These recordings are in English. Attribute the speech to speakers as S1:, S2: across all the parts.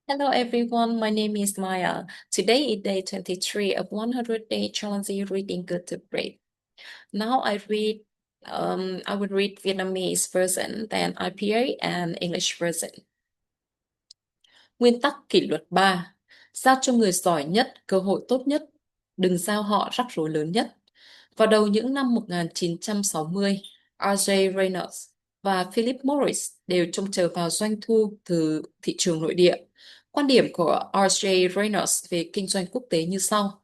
S1: Hello everyone, my name is Maya. Today is day 23 of 100-day challenge reading Good to Great. Now I will read Vietnamese version, then IPA and English version. Nguyên tắc kỷ luật 3. Giao cho người giỏi nhất cơ hội tốt nhất, đừng giao họ rắc rối lớn nhất. Vào đầu những năm 1960, R.J. Reynolds và Philip Morris đều trông chờ vào doanh thu từ thị trường nội địa. Quan điểm của R.J. Reynolds về kinh doanh quốc tế như sau.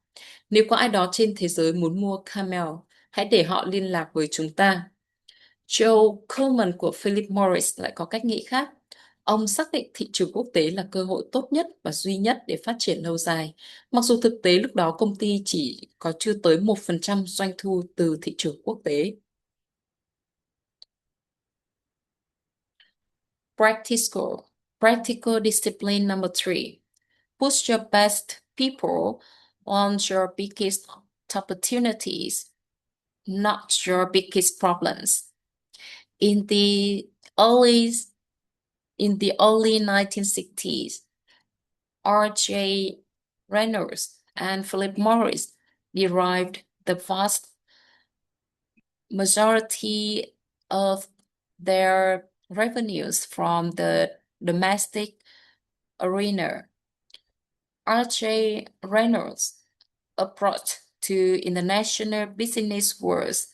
S1: Nếu có ai đó trên thế giới muốn mua Camel, hãy để họ liên lạc với chúng ta. Joe Coleman của Philip Morris lại có cách nghĩ khác. Ông xác định thị trường quốc tế là cơ hội tốt nhất và duy nhất để phát triển lâu dài. Mặc dù thực tế lúc đó công ty chỉ có chưa tới 1% doanh thu từ thị trường quốc tế. Practical discipline number 3. Push your best people on your biggest opportunities, not your biggest problems. In the early In the early 1960s, R.J. Reynolds and Philip Morris derived the vast majority of their revenues from the domestic arena. R.J. Reynolds' approach to international business was,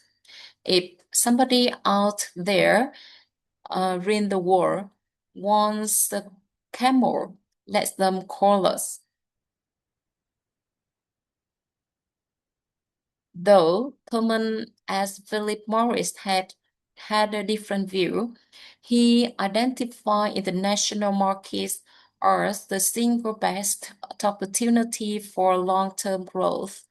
S1: if somebody out there in the world wants a camel, let them call us. Though Coleman, as Philip Morris, had a different view, he identified international markets as the single best opportunity for long-term growth,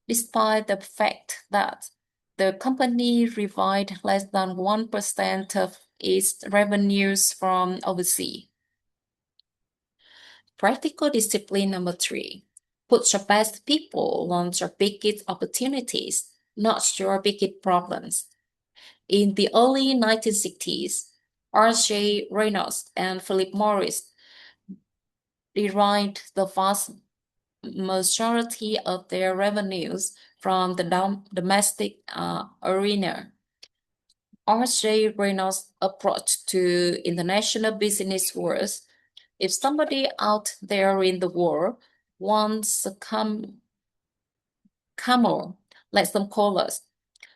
S1: despite the fact that the company derived less than 1% of its revenues from overseas. Practical discipline number 3. Put your best people on your biggest opportunities, not your biggest problems. In the early 1960s, R.J. Reynolds and Philip Morris derived the vast majority of their revenues from the domestic arena. R.J. Reynolds' approach to international business was, if somebody out there in the world wants a camel, let them call us.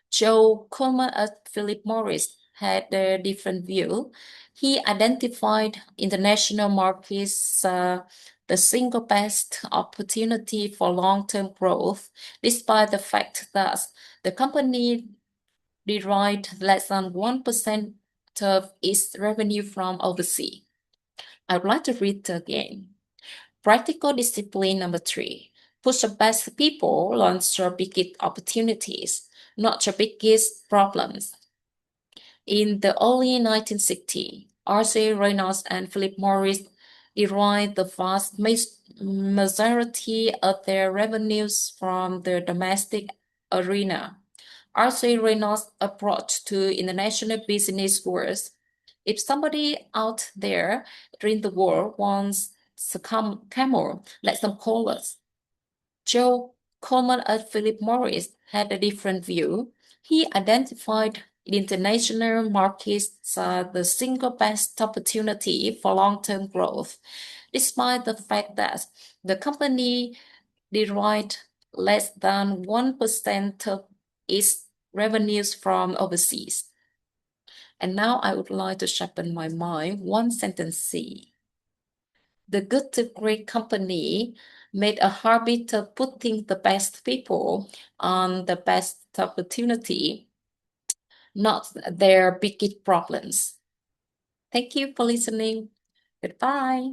S1: Joe Coleman and Philip Morris had a different view. He identified international markets the single best opportunity for long-term growth, despite the fact that the company derived less than 1% of its revenue from overseas. I would like to read again. Practical discipline number 3. Push your best people on your biggest opportunities, not your biggest problems. In the early 1960s, R.J. Reynolds and Philip Morris derived the vast majority of their revenues from the domestic arena. R.J. Reynolds' approach to international business was, if somebody out there in the world wants a camel, let them call us. Joe Coleman and Philip Morris had a different view. He identified international markets as the single best opportunity for long-term growth, despite the fact that the company derived less than 1% of its revenues from overseas. And now I would like to sharpen my mind. One sentence C. The Good to Great company made a habit of putting the best people on the best opportunity, not their biggest problems. Thank you for listening. Goodbye.